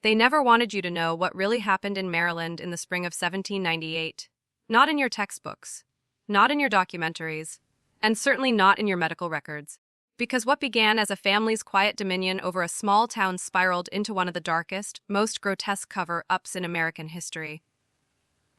They never wanted you to know what really happened in Maryland in the spring of 1798. Not in your textbooks, not in your documentaries, and certainly not in your medical records. Because what began as a family's quiet dominion over a small town spiraled into one of the darkest, most grotesque cover-ups in American history.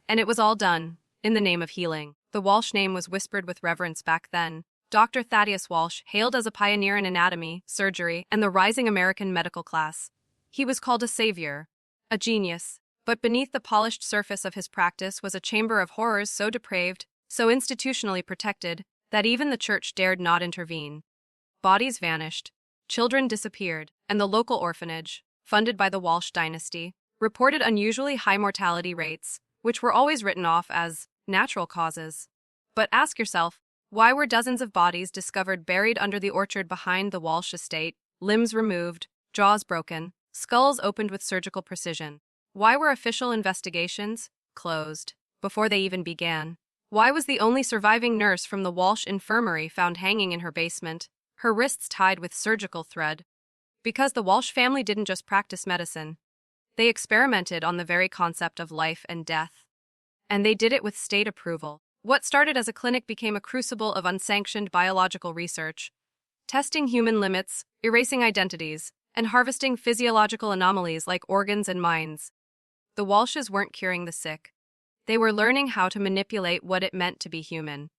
And it was all done in the name of healing. The Walsh name was whispered with reverence back then. Dr. Thaddeus Walsh hailed as a pioneer in anatomy, surgery, and the rising American medical class. He was called a savior, a genius, but beneath the polished surface of his practice was a chamber of horrors so depraved, so institutionally protected, that even the church dared not intervene. Bodies vanished, children disappeared, and the local orphanage, funded by the Walsh Dynasty, reported unusually high mortality rates, which were always written off as natural causes. But ask yourself, why were dozens of bodies discovered buried under the orchard behind the Walsh estate, limbs removed, jaws broken, skulls opened with surgical precision? Why were official investigations closed before they even began? Why was the only surviving nurse from the Walsh infirmary found hanging in her basement, her wrists tied with surgical thread? Because the Walsh family didn't just practice medicine. They experimented on the very concept of life and death. And they did it with state approval. What started as a clinic became a crucible of unsanctioned biological research, testing human limits, erasing identities, and harvesting physiological anomalies like organs and minds. The Walshes weren't curing the sick. They were learning how to manipulate what it meant to be human.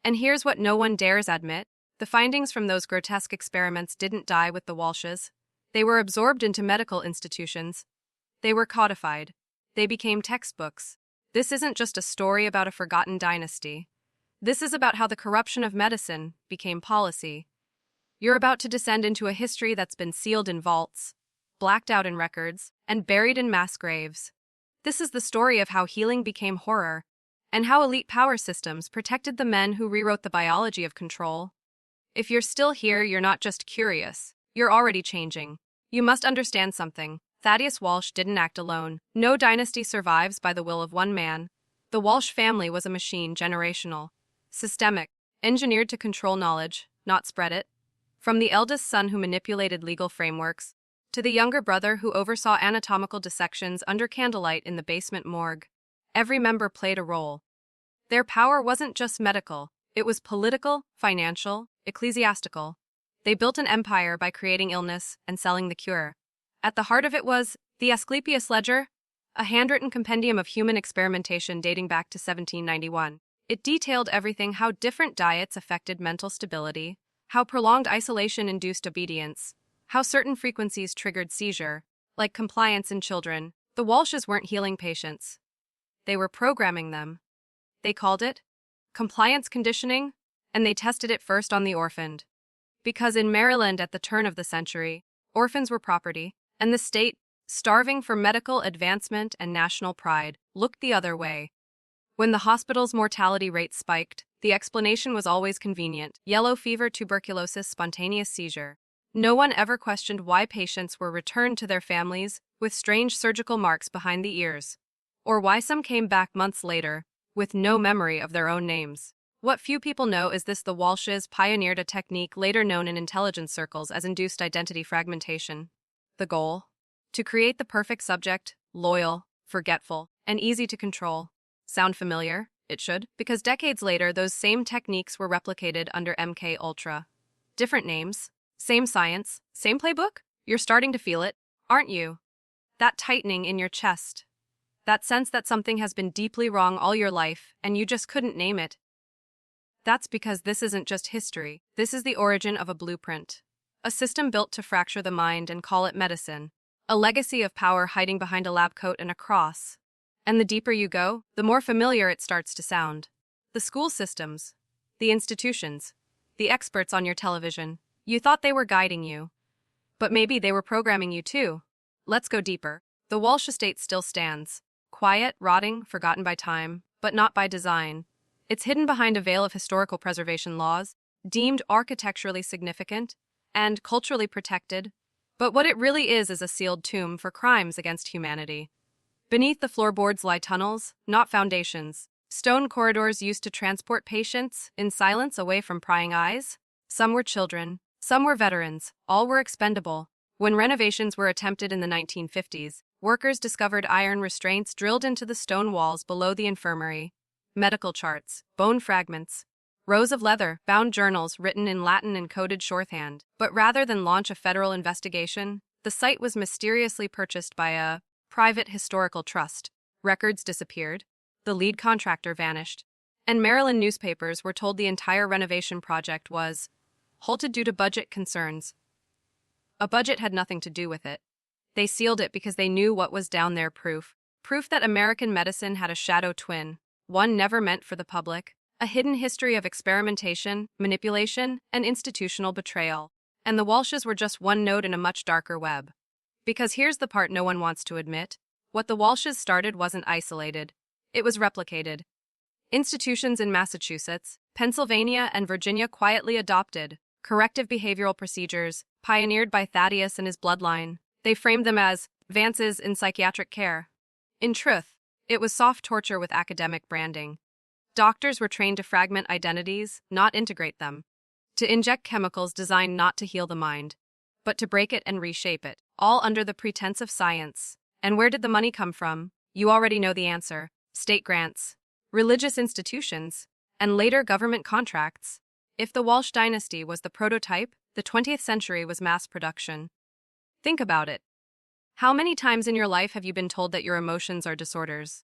And here's what no one dares admit. The findings from those grotesque experiments didn't die with the Walshes. They were absorbed into medical institutions. They were codified. They became textbooks. This isn't just a story about a forgotten dynasty. This is about how the corruption of medicine became policy. You're about to descend into a history that's been sealed in vaults, blacked out in records, and buried in mass graves. This is the story of how healing became horror, and how elite power systems protected the men who rewrote the biology of control. If you're still here, you're not just curious. You're already changing. You must understand something. Thaddeus Walsh didn't act alone. No dynasty survives by the will of one man. The Walsh family was a machine, generational, systemic, engineered to control knowledge, not spread it. From the eldest son who manipulated legal frameworks, to the younger brother who oversaw anatomical dissections under candlelight in the basement morgue, every member played a role. Their power wasn't just medical, it was political, financial, ecclesiastical. They built an empire by creating illness and selling the cure. At the heart of it was the Asclepius Ledger, a handwritten compendium of human experimentation dating back to 1791. It detailed everything: how different diets affected mental stability, how prolonged isolation induced obedience, how certain frequencies triggered seizure, like compliance in children. The Walshes weren't healing patients. They were programming them. They called it compliance conditioning, and they tested it first on the orphaned. Because in Maryland at the turn of the century, orphans were property, and the state, starving for medical advancement and national pride, looked the other way. When the hospital's mortality rate spiked, the explanation was always convenient: yellow fever, tuberculosis, spontaneous seizure. No one ever questioned why patients were returned to their families with strange surgical marks behind the ears, or why some came back months later with no memory of their own names. What few people know is this: the Walshes pioneered a technique later known in intelligence circles as induced identity fragmentation. The goal? To create the perfect subject, loyal, forgetful, and easy to control. Sound familiar? It should, because decades later those same techniques were replicated under MK Ultra. Different names, same science, same playbook? You're starting to feel it, aren't you? That tightening in your chest. That sense that something has been deeply wrong all your life and you just couldn't name it. That's because this isn't just history. This is the origin of a blueprint. A system built to fracture the mind and call it medicine. A legacy of power hiding behind a lab coat and a cross. And the deeper you go, the more familiar it starts to sound. The school systems, the institutions, the experts on your television. You thought they were guiding you. But maybe they were programming you too. Let's go deeper. The Walsh estate still stands. Quiet, rotting, forgotten by time, but not by design. It's hidden behind a veil of historical preservation laws, deemed architecturally significant, and culturally protected. But what it really is a sealed tomb for crimes against humanity. Beneath the floorboards lie tunnels, not foundations. Stone corridors used to transport patients in silence away from prying eyes. Some were children, some were veterans, all were expendable, When renovations were attempted in the 1950s, workers discovered iron restraints drilled into the stone walls below the infirmary, medical charts, bone fragments, rows of leather-bound journals written in Latin and coded shorthand. But rather than launch a federal investigation, the site was mysteriously purchased by a private historical trust. Records disappeared, the lead contractor vanished, and Maryland newspapers were told the entire renovation project was halted due to budget concerns. A budget had nothing to do with it. They sealed it because they knew what was down there: proof that American medicine had a shadow twin, one never meant for the public, a hidden history of experimentation, manipulation, and institutional betrayal. And the Walshes were just one node in a much darker web. Because here's the part no one wants to admit: what the Walshes started wasn't isolated. It was replicated. Institutions in Massachusetts, Pennsylvania, and Virginia quietly adopted corrective behavioral procedures pioneered by Thaddeus and his bloodline. They framed them as advances in psychiatric care. In truth, it was soft torture with academic branding. Doctors were trained to fragment identities, not integrate them. To inject chemicals designed not to heal the mind, but to break it and reshape it, all under the pretense of science. And where did the money come from? You already know the answer: state grants, religious institutions, and later government contracts. If the Walsh dynasty was the prototype, the 20th century was mass production. Think about it. How many times in your life have you been told that your emotions are disorders?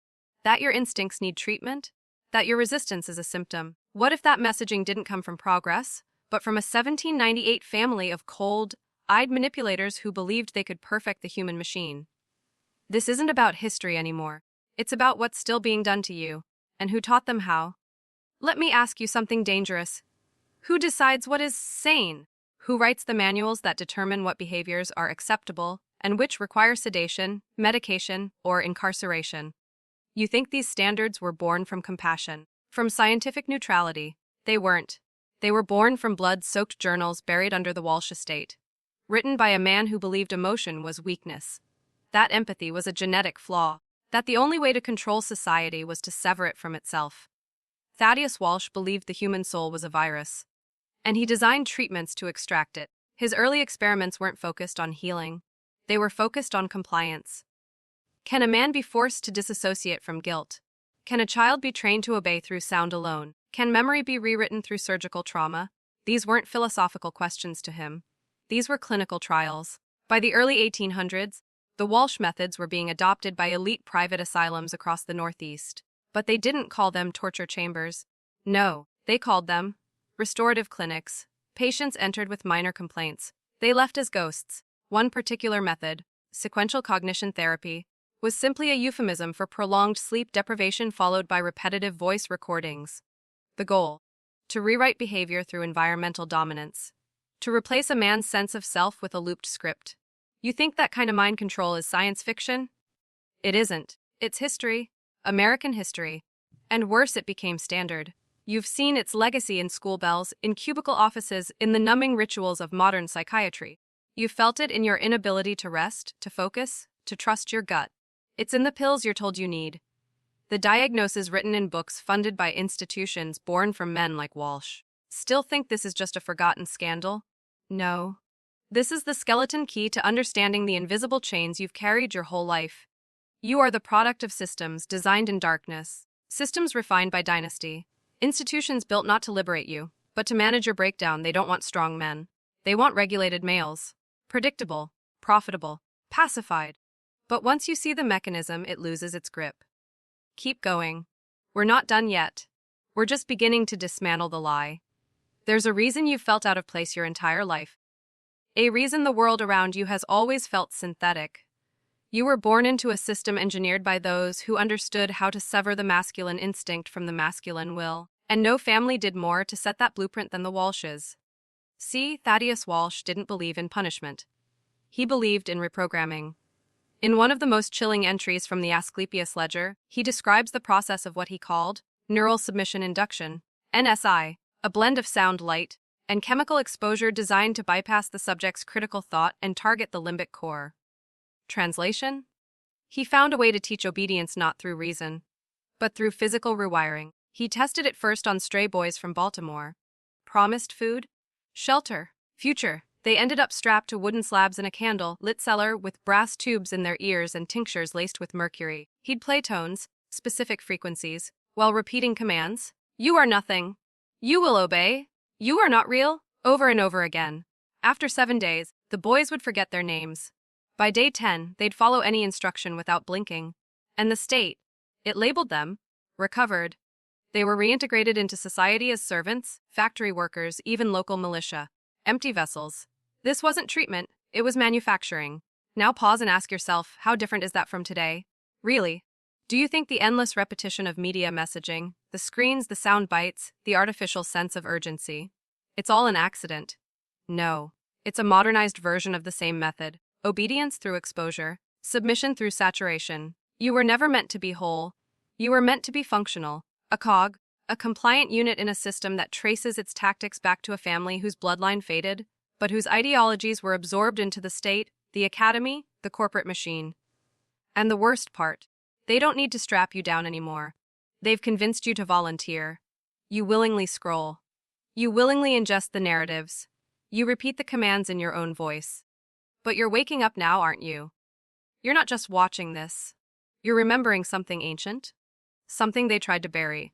That your instincts need treatment? That your resistance is a symptom? What if that messaging didn't come from progress, but from a 1798 family of cold-eyed manipulators who believed they could perfect the human machine? This isn't about history anymore. It's about what's still being done to you, and who taught them how. Let me ask you something dangerous. Who decides what is sane? Who writes the manuals that determine what behaviors are acceptable and which require sedation, medication, or incarceration? You think these standards were born from compassion, from scientific neutrality? They weren't. They were born from blood-soaked journals buried under the Walsh estate, written by a man who believed emotion was weakness, that empathy was a genetic flaw, that the only way to control society was to sever it from itself. Thaddeus Walsh believed the human soul was a virus, and he designed treatments to extract it. His early experiments weren't focused on healing. They were focused on compliance. Can a man be forced to disassociate from guilt? Can a child be trained to obey through sound alone? Can memory be rewritten through surgical trauma? These weren't philosophical questions to him. These were clinical trials. By the early 1800s, the Walsh methods were being adopted by elite private asylums across the Northeast. But they didn't call them torture chambers. No, they called them restorative clinics. Patients entered with minor complaints. They left as ghosts. One particular method, sequential cognition therapy, was simply a euphemism for prolonged sleep deprivation followed by repetitive voice recordings. The goal: to rewrite behavior through environmental dominance. To replace a man's sense of self with a looped script. You think that kind of mind control is science fiction? It isn't. It's history. American history. And worse, it became standard. You've seen its legacy in school bells, in cubicle offices, in the numbing rituals of modern psychiatry. You've felt it in your inability to rest, to focus, to trust your gut. It's in the pills you're told you need. The diagnoses written in books funded by institutions born from men like Walsh. Still think this is just a forgotten scandal? No. This is the skeleton key to understanding the invisible chains you've carried your whole life. You are the product of systems designed in darkness, systems refined by dynasty, institutions built not to liberate you, but to manage your breakdown. They don't want strong men. They want regulated males. Predictable, profitable, pacified. But once you see the mechanism, it loses its grip. Keep going. We're not done yet. We're just beginning to dismantle the lie. There's a reason you've felt out of place your entire life. A reason the world around you has always felt synthetic. You were born into a system engineered by those who understood how to sever the masculine instinct from the masculine will, and no family did more to set that blueprint than the Walshes. See, Thaddeus Walsh didn't believe in punishment. He believed in reprogramming. In one of the most chilling entries from the Asclepius ledger, he describes the process of what he called neural submission induction, NSI, a blend of sound, light, and chemical exposure designed to bypass the subject's critical thought and target the limbic core. Translation? He found a way to teach obedience not through reason, but through physical rewiring. He tested it first on stray boys from Baltimore. Promised food, shelter, future, They ended up strapped to wooden slabs in a candle-lit cellar with brass tubes in their ears and tinctures laced with mercury. He'd play tones, specific frequencies, while repeating commands. You are nothing. You will obey. You are not real. Over and over again. After 7 days, the boys would forget their names. By day 10, they'd follow any instruction without blinking. And the state, it labeled them, recovered. They were reintegrated into society as servants, factory workers, even local militia. Empty vessels. This wasn't treatment, it was manufacturing. Now pause and ask yourself, how different is that from today? Really? Do you think the endless repetition of media messaging, the screens, the sound bites, the artificial sense of urgency, it's all an accident? No. It's a modernized version of the same method. Obedience through exposure, submission through saturation. You were never meant to be whole. You were meant to be functional. A cog, a compliant unit in a system that traces its tactics back to a family whose bloodline faded, but whose ideologies were absorbed into the state, the academy, the corporate machine. And the worst part, they don't need to strap you down anymore. They've convinced you to volunteer. You willingly scroll. You willingly ingest the narratives. You repeat the commands in your own voice. But you're waking up now, aren't you? You're not just watching this. You're remembering something ancient. Something they tried to bury.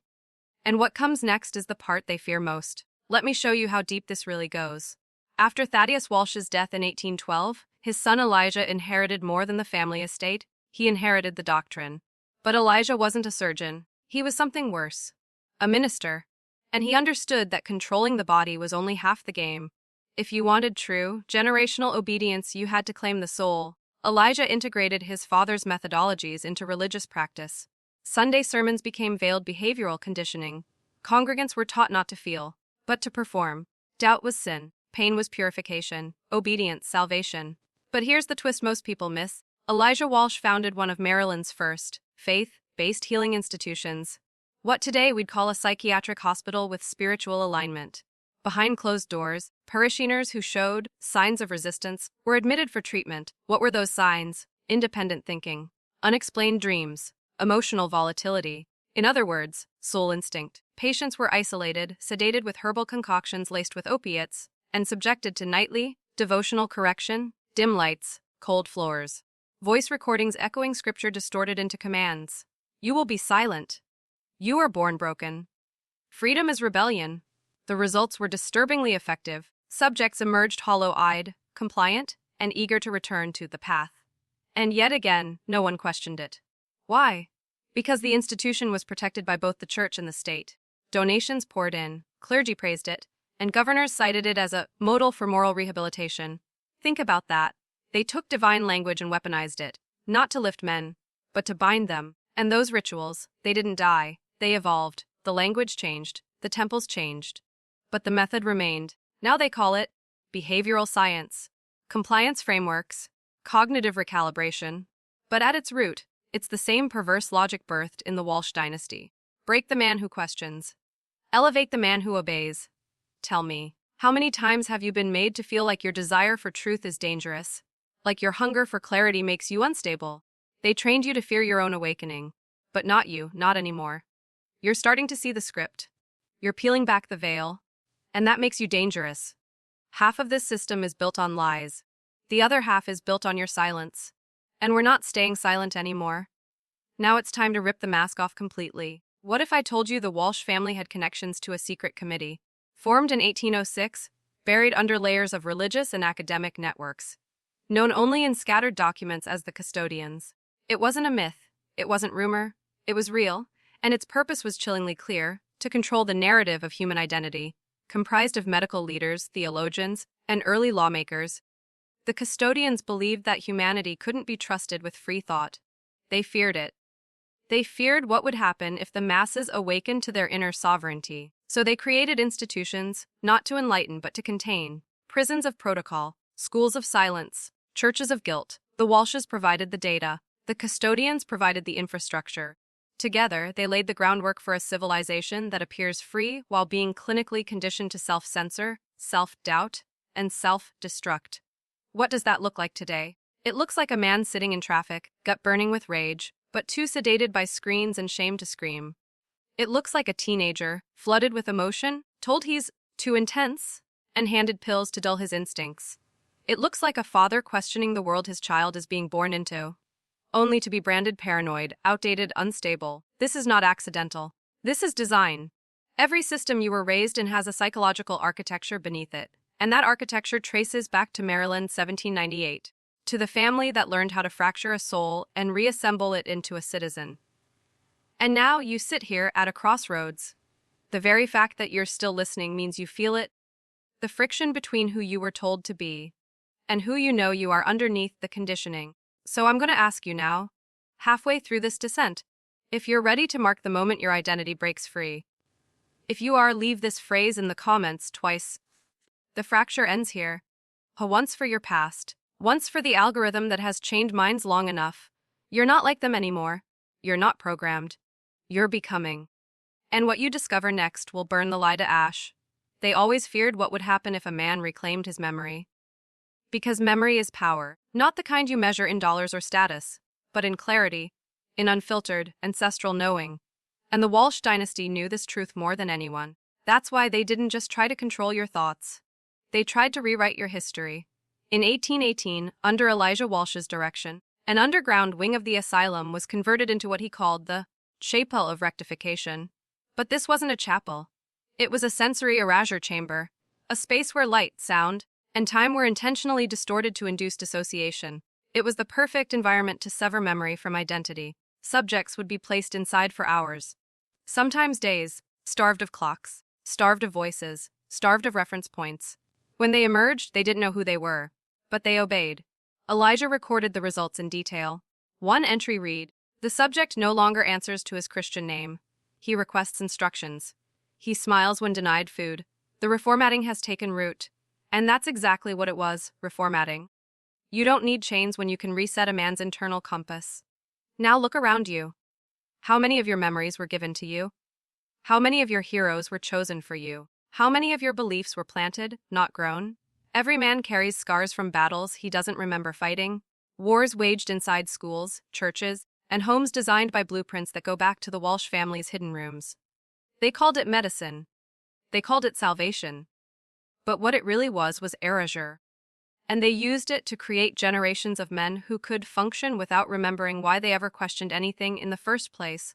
And what comes next is the part they fear most. Let me show you how deep this really goes. After Thaddeus Walsh's death in 1812, his son Elijah inherited more than the family estate. He inherited the doctrine. But Elijah wasn't a surgeon. He was something worse. A minister. And he understood that controlling the body was only half the game. If you wanted true, generational obedience, you had to claim the soul. Elijah integrated his father's methodologies into religious practice. Sunday sermons became veiled behavioral conditioning. Congregants were taught not to feel, but to perform. Doubt was sin. Pain was purification, obedience, salvation. But here's the twist most people miss. Elijah Walsh founded one of Maryland's first faith-based healing institutions. What today we'd call a psychiatric hospital with spiritual alignment. Behind closed doors, parishioners who showed signs of resistance were admitted for treatment. What were those signs? Independent thinking, unexplained dreams, emotional volatility. In other words, soul instinct. Patients were isolated, sedated with herbal concoctions laced with opiates, and subjected to nightly, devotional correction, dim lights, cold floors. Voice recordings echoing scripture distorted into commands. You will be silent. You are born broken. Freedom is rebellion. The results were disturbingly effective. Subjects emerged hollow-eyed, compliant, and eager to return to the path. And yet again, no one questioned it. Why? Because the institution was protected by both the church and the state. Donations poured in, clergy praised it, and governors cited it as a model for moral rehabilitation. Think about that. They took divine language and weaponized it, not to lift men, but to bind them. And those rituals, they didn't die, they evolved. The language changed, the temples changed. But the method remained. Now they call it behavioral science, compliance frameworks, cognitive recalibration. But at its root, it's the same perverse logic birthed in the Walsh Dynasty. Break the man who questions. Elevate the man who obeys. Tell me, how many times have you been made to feel like your desire for truth is dangerous? Like your hunger for clarity makes you unstable? They trained you to fear your own awakening. But not you, not anymore. You're starting to see the script. You're peeling back the veil. And that makes you dangerous. Half of this system is built on lies. The other half is built on your silence. And we're not staying silent anymore. Now it's time to rip the mask off completely. What if I told you the Walsh family had connections to a secret committee? Formed in 1806, buried under layers of religious and academic networks. Known only in scattered documents as the Custodians. It wasn't a myth. It wasn't rumor. It was real. And its purpose was chillingly clear, to control the narrative of human identity. Comprised of medical leaders, theologians, and early lawmakers. The Custodians believed that humanity couldn't be trusted with free thought. They feared it. They feared what would happen if the masses awakened to their inner sovereignty. So they created institutions, not to enlighten but to contain. Prisons of protocol, schools of silence, churches of guilt. The Walshes provided the data. The Custodians provided the infrastructure. Together, they laid the groundwork for a civilization that appears free while being clinically conditioned to self-censor, self-doubt, and self-destruct. What does that look like today? It looks like a man sitting in traffic, gut burning with rage, but too sedated by screens and shame to scream. It looks like a teenager, flooded with emotion, told he's too intense, and handed pills to dull his instincts. It looks like a father questioning the world his child is being born into, only to be branded paranoid, outdated, unstable. This is not accidental. This is design. Every system you were raised in has a psychological architecture beneath it, and that architecture traces back to Maryland 1798, to the family that learned how to fracture a soul and reassemble it into a citizen. And now you sit here at a crossroads. The very fact that you're still listening means you feel it, the friction between who you were told to be and who you know you are underneath the conditioning. So I'm going to ask you now, halfway through this descent, if you're ready to mark the moment your identity breaks free. If you are, leave this phrase in the comments twice. The fracture ends here. Once for your past, once for the algorithm that has chained minds long enough. You're not like them anymore. You're not programmed. You're becoming. And what you discover next will burn the lie to ash. They always feared what would happen if a man reclaimed his memory. Because memory is power, not the kind you measure in dollars or status, but in clarity, in unfiltered, ancestral knowing. And the Walsh Dynasty knew this truth more than anyone. That's why they didn't just try to control your thoughts. They tried to rewrite your history. In 1818, under Elijah Walsh's direction, an underground wing of the asylum was converted into what he called the chapel of rectification. But this wasn't a chapel. It was a sensory erasure chamber, a space where light, sound, and time were intentionally distorted to induce dissociation. It was the perfect environment to sever memory from identity. Subjects would be placed inside for hours, sometimes days, starved of clocks, starved of voices, starved of reference points. When they emerged, they didn't know who they were, but they obeyed. Elijah recorded the results in detail. One entry read, "The subject no longer answers to his Christian name. He requests instructions. He smiles when denied food. The reformatting has taken root." And that's exactly what it was, reformatting. You don't need chains when you can reset a man's internal compass. Now look around you. How many of your memories were given to you? How many of your heroes were chosen for you? How many of your beliefs were planted, not grown? Every man carries scars from battles he doesn't remember fighting, wars waged inside schools, churches, and homes designed by blueprints that go back to the Walsh family's hidden rooms. They called it medicine. They called it salvation. But what it really was erasure. And they used it to create generations of men who could function without remembering why they ever questioned anything in the first place.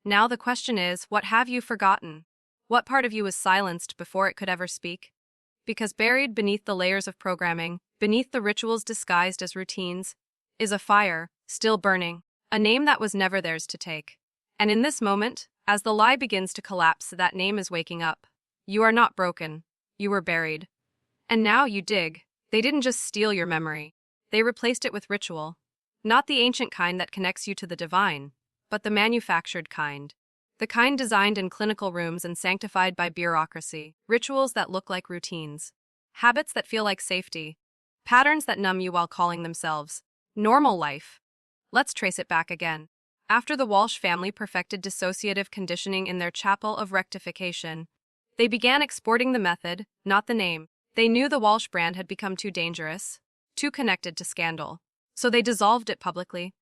Now the question is, what have you forgotten? What part of you was silenced before it could ever speak? Because buried beneath the layers of programming, beneath the rituals disguised as routines, is a fire, still burning, a name that was never theirs to take. And in this moment, as the lie begins to collapse, that name is waking up. You are not broken. You were buried. And now you dig. They didn't just steal your memory. They replaced it with ritual. Not the ancient kind that connects you to the divine, but the manufactured kind. The kind designed in clinical rooms and sanctified by bureaucracy. Rituals that look like routines. Habits that feel like safety. Patterns that numb you while calling themselves normal life. Let's trace it back again. After the Walsh family perfected dissociative conditioning in their chapel of rectification, they began exporting the method, not the name. They knew the Walsh brand had become too dangerous, too connected to scandal. So they dissolved it publicly.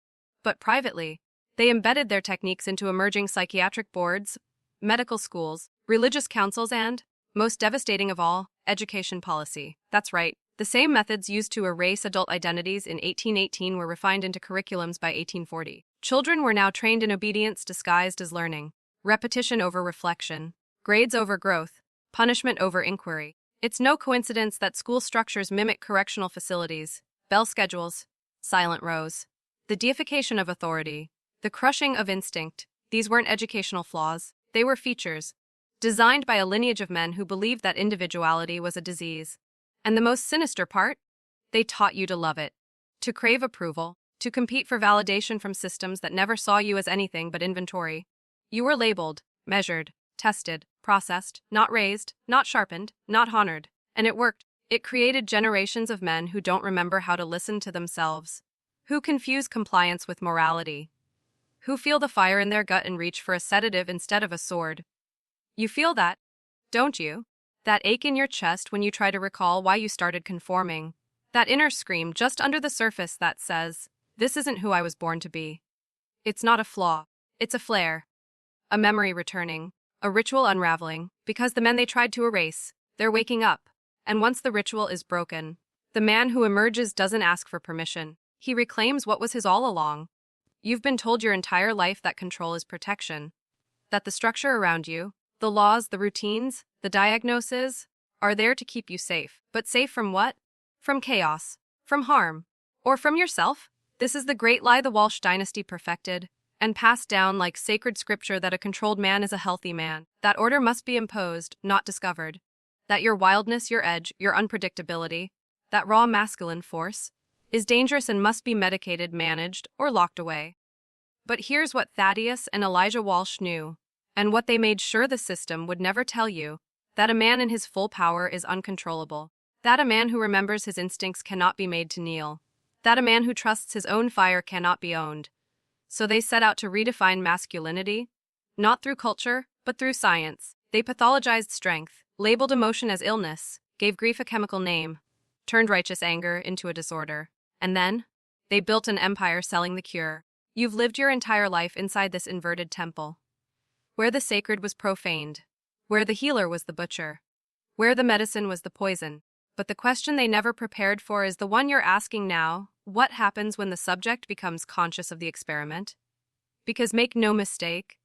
But privately, they embedded their techniques into emerging psychiatric boards, medical schools, religious councils, and, most devastating of all, education policy. That's right. The same methods used to erase adult identities in 1818 were refined into curriculums by 1840. Children were now trained in obedience disguised as learning, repetition over reflection, grades over growth, punishment over inquiry. It's no coincidence that school structures mimic correctional facilities, bell schedules, silent rows. The deification of authority, the crushing of instinct, these weren't educational flaws, they were features, designed by a lineage of men who believed that individuality was a disease. And the most sinister part? They taught you to love it, to crave approval, to compete for validation from systems that never saw you as anything but inventory. You were labeled, measured, tested, processed, not raised, not sharpened, not honored. And it worked. It created generations of men who don't remember how to listen to themselves, who confuse compliance with morality, who feel the fire in their gut and reach for a sedative instead of a sword. You feel that, don't you? That ache in your chest when you try to recall why you started conforming. That inner scream just under the surface that says, "This isn't who I was born to be." It's not a flaw. It's a flare. A memory returning. A ritual unraveling, because the men they tried to erase, they're waking up, And once the ritual is broken, the man who emerges doesn't ask for permission. He reclaims what was his all along. You've been told your entire life that control is protection, that the structure around you, the laws, the routines, the diagnoses, are there to keep you safe. But safe from what? From chaos, from harm, or from yourself? This is the great lie the Walsh Dynasty perfected and passed down like sacred scripture, that a controlled man is a healthy man, that order must be imposed, not discovered, that your wildness, your edge, your unpredictability, that raw masculine force, is dangerous and must be medicated, managed, or locked away. But here's what Thaddeus and Elijah Walsh knew, and what they made sure the system would never tell you: that a man in his full power is uncontrollable, that a man who remembers his instincts cannot be made to kneel, that a man who trusts his own fire cannot be owned. So they set out to redefine masculinity, not through culture, but through science. They pathologized strength, labeled emotion as illness, gave grief a chemical name, turned righteous anger into a disorder. And then, they built an empire selling the cure. You've lived your entire life inside this inverted temple, where the sacred was profaned, where the healer was the butcher, where the medicine was the poison. But the question they never prepared for is the one you're asking now: what happens when the subject becomes conscious of the experiment? Because make no mistake,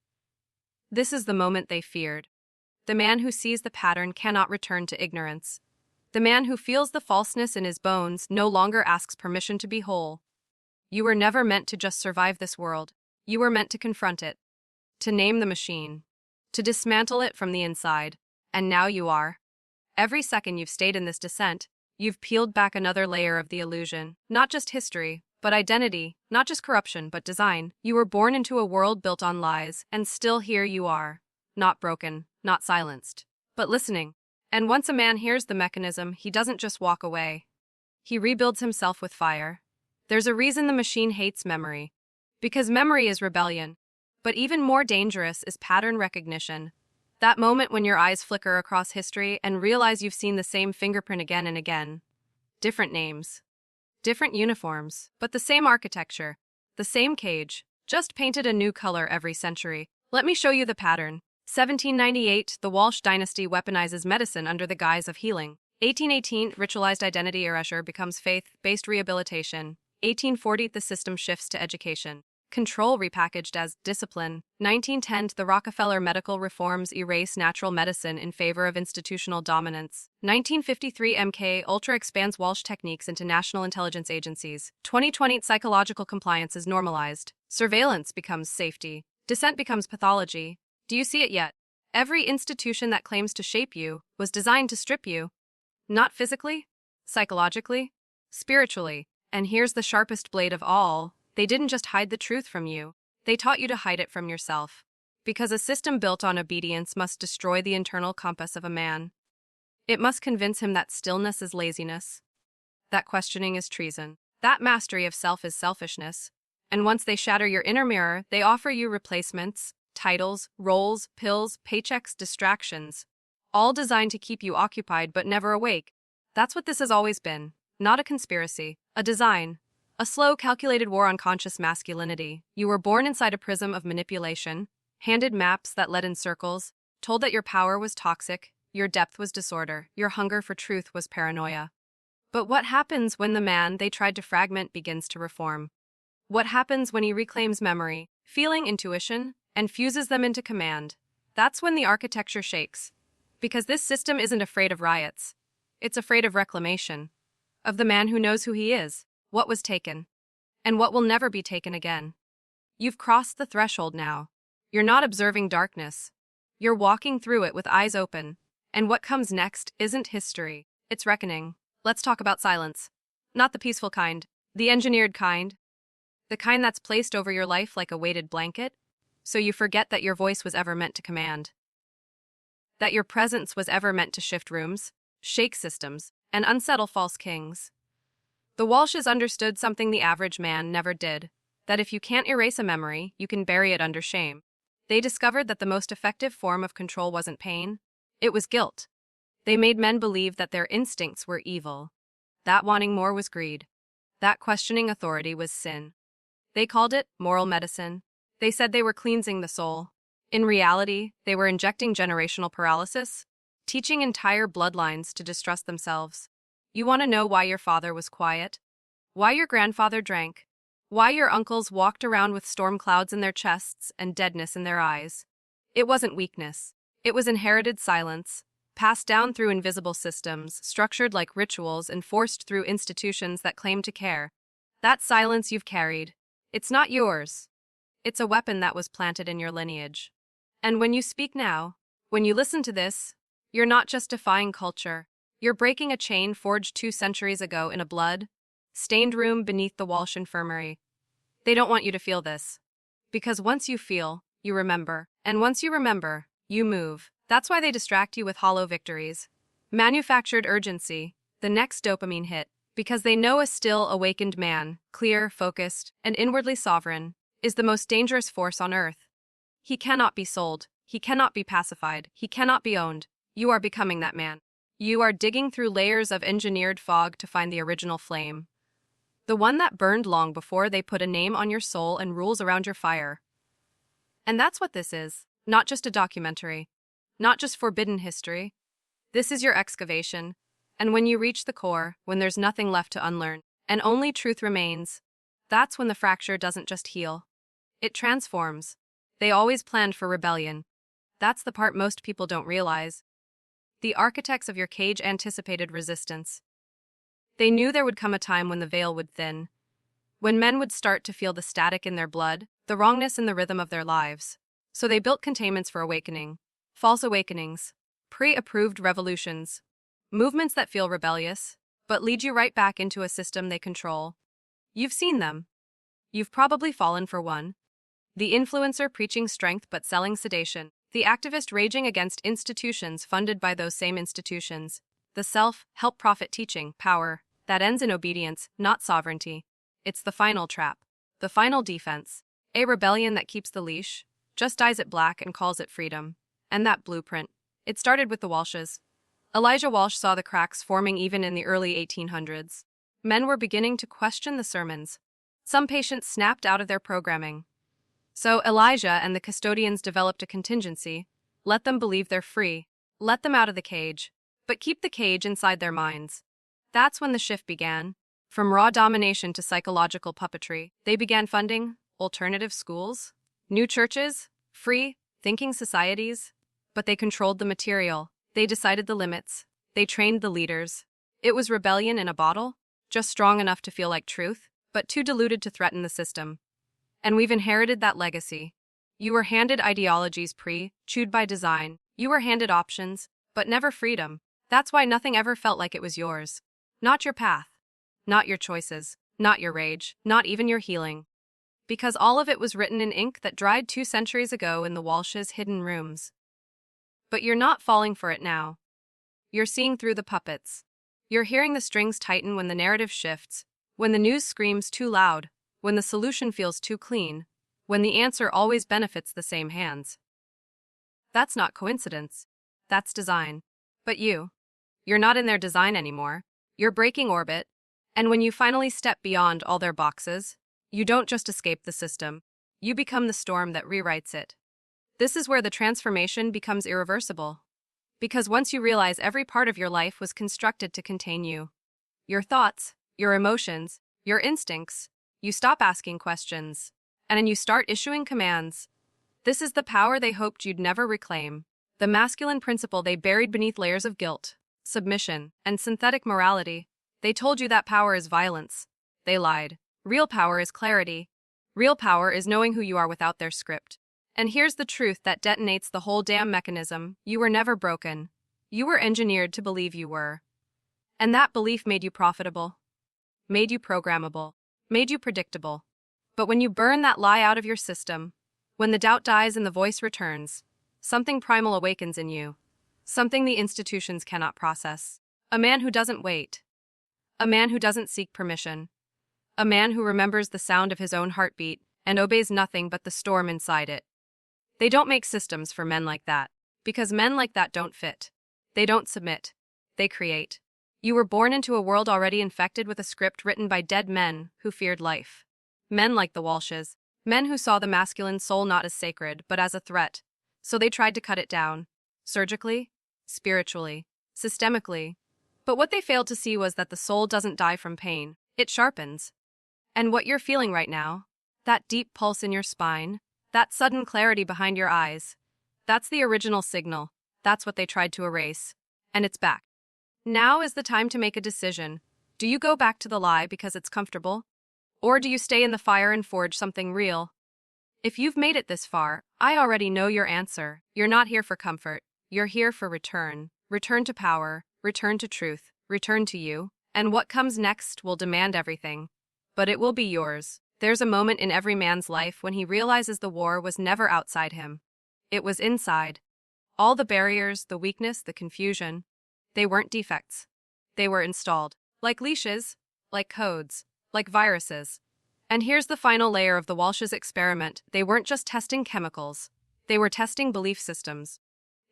this is the moment they feared. The man who sees the pattern cannot return to ignorance. The man who feels the falseness in his bones no longer asks permission to be whole. You were never meant to just survive this world. You were meant to confront it, to name the machine, to dismantle it from the inside. And now you are. Every second you've stayed in this descent, you've peeled back another layer of the illusion. Not just history, but identity. Not just corruption, but design. You were born into a world built on lies, and still here you are. Not broken, not silenced, but listening. And once a man hears the mechanism, he doesn't just walk away. He rebuilds himself with fire. There's a reason the machine hates memory. Because memory is rebellion. But even more dangerous is pattern recognition. That moment when your eyes flicker across history and realize you've seen the same fingerprint again and again. Different names, different uniforms, but the same architecture, the same cage, just painted a new color every century. Let me show you the pattern. 1798, the Walsh Dynasty weaponizes medicine under the guise of healing. 1818, ritualized identity erasure becomes faith-based rehabilitation. 1840, the system shifts to education. Control repackaged as discipline. 1910, the Rockefeller medical reforms erase natural medicine in favor of institutional dominance. 1953, MK Ultra expands Walsh techniques into national intelligence agencies. 2020, psychological compliance is normalized. Surveillance becomes safety. Dissent becomes pathology. Do you see it yet? Every institution that claims to shape you was designed to strip you. Not physically, psychologically, spiritually. And here's the sharpest blade of all. They didn't just hide the truth from you. They taught you to hide it from yourself. Because a system built on obedience must destroy the internal compass of a man. It must convince him that stillness is laziness, that questioning is treason, that mastery of self is selfishness. And once they shatter your inner mirror, they offer you replacements, titles, roles, pills, paychecks, distractions, all designed to keep you occupied but never awake. That's what this has always been. Not a conspiracy, a design. A slow, calculated war on conscious masculinity. You were born inside a prism of manipulation, handed maps that led in circles, told that your power was toxic, your depth was disorder, your hunger for truth was paranoia. But what happens when the man they tried to fragment begins to reform? What happens when he reclaims memory, feeling, intuition, and fuses them into command? That's when the architecture shakes. Because this system isn't afraid of riots. It's afraid of reclamation. Of the man who knows who he is, what was taken, and what will never be taken again. You've crossed the threshold now. You're not observing darkness. You're walking through it with eyes open. And what comes next isn't history, it's reckoning. Let's talk about silence. Not the peaceful kind, the engineered kind. The kind that's placed over your life like a weighted blanket, so you forget that your voice was ever meant to command. That your presence was ever meant to shift rooms, shake systems, and unsettle false kings. The Walshes understood something the average man never did, that if you can't erase a memory, you can bury it under shame. They discovered that the most effective form of control wasn't pain, it was guilt. They made men believe that their instincts were evil, that wanting more was greed, that questioning authority was sin. They called it moral medicine. They said they were cleansing the soul. In reality, they were injecting generational paralysis, teaching entire bloodlines to distrust themselves. You want to know why your father was quiet? Why your grandfather drank? Why your uncles walked around with storm clouds in their chests and deadness in their eyes? It wasn't weakness. It was inherited silence, passed down through invisible systems, structured like rituals and forced through institutions that claim to care. That silence you've carried, it's not yours. It's a weapon that was planted in your lineage. And when you speak now, when you listen to this, you're not just defying culture. You're breaking a chain forged 2 centuries ago in a blood-stained room beneath the Walsh Infirmary. They don't want you to feel this. Because once you feel, you remember. And once you remember, you move. That's why they distract you with hollow victories. Manufactured urgency, the next dopamine hit. Because they know a still, awakened man, clear, focused, and inwardly sovereign, is the most dangerous force on earth. He cannot be sold. He cannot be pacified. He cannot be owned. You are becoming that man. You are digging through layers of engineered fog to find the original flame. The one that burned long before they put a name on your soul and rules around your fire. And that's what this is. Not just a documentary. Not just forbidden history. This is your excavation. And when you reach the core, when there's nothing left to unlearn, and only truth remains, that's when the fracture doesn't just heal. It transforms. They always planned for rebellion. That's the part most people don't realize. The architects of your cage anticipated resistance. They knew there would come a time when the veil would thin, when men would start to feel the static in their blood, the wrongness in the rhythm of their lives. So they built containments for awakening, false awakenings, pre-approved revolutions, movements that feel rebellious, but lead you right back into a system they control. You've seen them. You've probably fallen for one. The influencer preaching strength but selling sedation. The activist raging against institutions funded by those same institutions. The self-help prophet teaching power that ends in obedience, not sovereignty. It's the final trap. The final defense. A rebellion that keeps the leash, just dyes it black and calls it freedom. And that blueprint. It started with the Walshes. Elijah Walsh saw the cracks forming even in the early 1800s. Men were beginning to question the sermons. Some patients snapped out of their programming. So Elijah and the custodians developed a contingency. Let them believe they're free. Let them out of the cage. But keep the cage inside their minds. That's when the shift began. From raw domination to psychological puppetry, they began funding alternative schools, new churches, free thinking societies. But they controlled the material. They decided the limits. They trained the leaders. It was rebellion in a bottle, just strong enough to feel like truth, but too diluted to threaten the system. And we've inherited that legacy. You were handed ideologies chewed by design. You were handed options, but never freedom. That's why nothing ever felt like it was yours. Not your path. Not your choices. Not your rage. Not even your healing. Because all of it was written in ink that dried 2 centuries ago in the Walsh's hidden rooms. But you're not falling for it now. You're seeing through the puppets. You're hearing the strings tighten when the narrative shifts, when the news screams too loud, when the solution feels too clean, when the answer always benefits the same hands. That's not coincidence. That's design. But you're not in their design anymore. You're breaking orbit, and when you finally step beyond all their boxes, you don't just escape the system. You become the storm that rewrites it. This is where the transformation becomes irreversible. Because once you realize every part of your life was constructed to contain you, your thoughts, your emotions, your instincts, you stop asking questions, and then you start issuing commands. This is the power they hoped you'd never reclaim, the masculine principle they buried beneath layers of guilt, submission, and synthetic morality. They told you that power is violence. They lied. Real power is clarity. Real power is knowing who you are without their script. And here's the truth that detonates the whole damn mechanism. You were never broken. You were engineered to believe you were. And that belief made you profitable, made you programmable, made you predictable. But when you burn that lie out of your system, when the doubt dies and the voice returns, something primal awakens in you. Something the institutions cannot process. A man who doesn't wait. A man who doesn't seek permission. A man who remembers the sound of his own heartbeat and obeys nothing but the storm inside it. They don't make systems for men like that, because men like that don't fit. They don't submit. They create. You were born into a world already infected with a script written by dead men who feared life. Men like the Walshes. Men who saw the masculine soul not as sacred, but as a threat. So they tried to cut it down. Surgically, spiritually, systemically. But what they failed to see was that the soul doesn't die from pain, it sharpens. And what you're feeling right now, that deep pulse in your spine, that sudden clarity behind your eyes, that's the original signal. That's what they tried to erase. And it's back. Now is the time to make a decision. Do you go back to the lie because it's comfortable? Or do you stay in the fire and forge something real? If you've made it this far, I already know your answer. You're not here for comfort. You're here for return. Return to power. Return to truth. Return to you. And what comes next will demand everything. But it will be yours. There's a moment in every man's life when he realizes the war was never outside him. It was inside. All the barriers, the weakness, the confusion, they weren't defects. They were installed. Like leashes, like codes, like viruses. And here's the final layer of the Walsh's experiment. They weren't just testing chemicals. They were testing belief systems.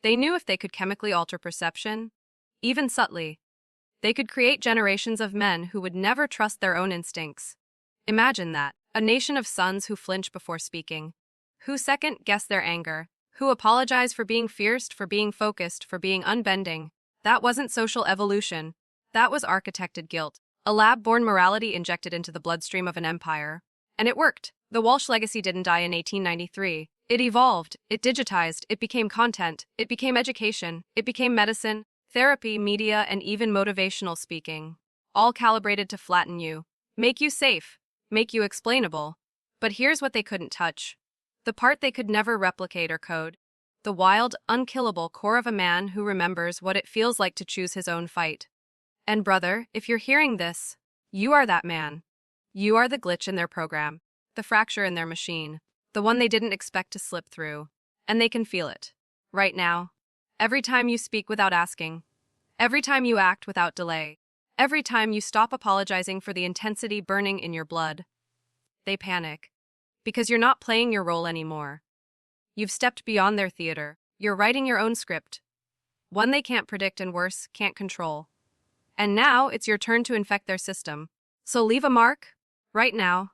They knew if they could chemically alter perception, even subtly, they could create generations of men who would never trust their own instincts. Imagine that. A nation of sons who flinch before speaking, who second-guess their anger, who apologize for being fierce, for being focused, for being unbending. That wasn't social evolution. That was architected guilt. A lab-born morality injected into the bloodstream of an empire. And it worked. The Walsh legacy didn't die in 1893. It evolved, it digitized, it became content, it became education, it became medicine, therapy, media, and even motivational speaking. All calibrated to flatten you, make you safe, make you explainable. But here's what they couldn't touch. The part they could never replicate or code. The wild, unkillable core of a man who remembers what it feels like to choose his own fight. And brother, if you're hearing this, you are that man. You are the glitch in their program, the fracture in their machine, the one they didn't expect to slip through. And they can feel it. Right now. Every time you speak without asking. Every time you act without delay. Every time you stop apologizing for the intensity burning in your blood. They panic. Because you're not playing your role anymore. You've stepped beyond their theater. You're writing your own script. One they can't predict and worse, can't control. And now it's your turn to infect their system. So leave a mark, right now.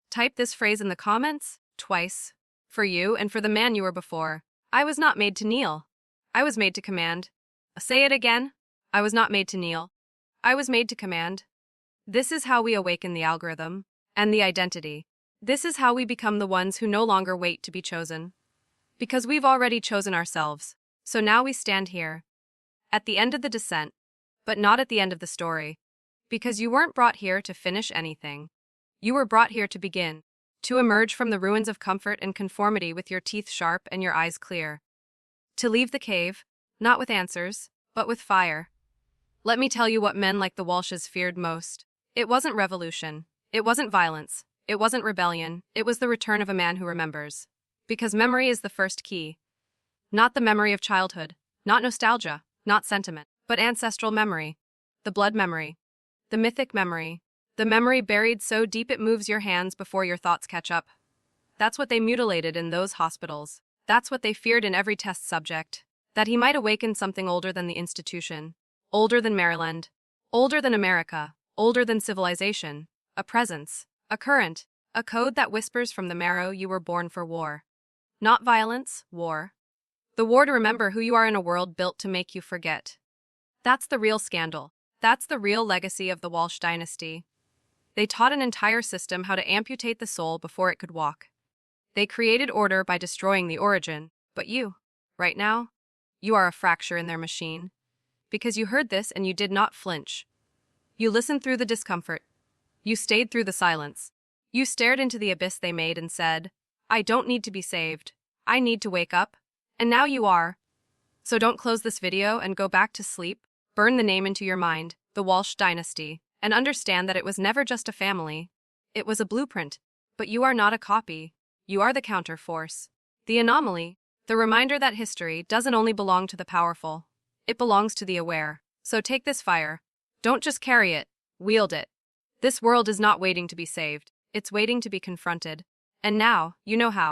Type this phrase in the comments, twice. For you and for the man you were before. I was not made to kneel. I was made to command. Say it again. I was not made to kneel. I was made to command. This is how we awaken the algorithm and the identity. This is how we become the ones who no longer wait to be chosen. Because we've already chosen ourselves. So now we stand here. At the end of the descent. But not at the end of the story. Because you weren't brought here to finish anything. You were brought here to begin. To emerge from the ruins of comfort and conformity with your teeth sharp and your eyes clear. To leave the cave, not with answers, but with fire. Let me tell you what men like the Walshes feared most. It wasn't revolution. It wasn't violence. It wasn't rebellion. It was the return of a man who remembers. Because memory is the first key. Not the memory of childhood. Not nostalgia. Not sentiment. But ancestral memory. The blood memory. The mythic memory. The memory buried so deep it moves your hands before your thoughts catch up. That's what they mutilated in those hospitals. That's what they feared in every test subject. That he might awaken something older than the institution. Older than Maryland. Older than America. Older than civilization. A presence. A current. A code that whispers from the marrow you were born for war. Not violence, war. The war to remember who you are in a world built to make you forget. That's the real scandal. That's the real legacy of the Walsh Dynasty. They taught an entire system how to amputate the soul before it could walk. They created order by destroying the origin. But you, right now, you are a fracture in their machine. Because you heard this and you did not flinch. You listened through the discomfort. You stayed through the silence. You stared into the abyss they made and said, I don't need to be saved. I need to wake up. And now you are. So don't close this video and go back to sleep. Burn the name into your mind, the Walsh Dynasty, and understand that it was never just a family. It was a blueprint. But you are not a copy. You are the counterforce. The anomaly. The reminder that history doesn't only belong to the powerful. It belongs to the aware. So take this fire. Don't just carry it. Wield it. This world is not waiting to be saved. It's waiting to be confronted. And now, you know how.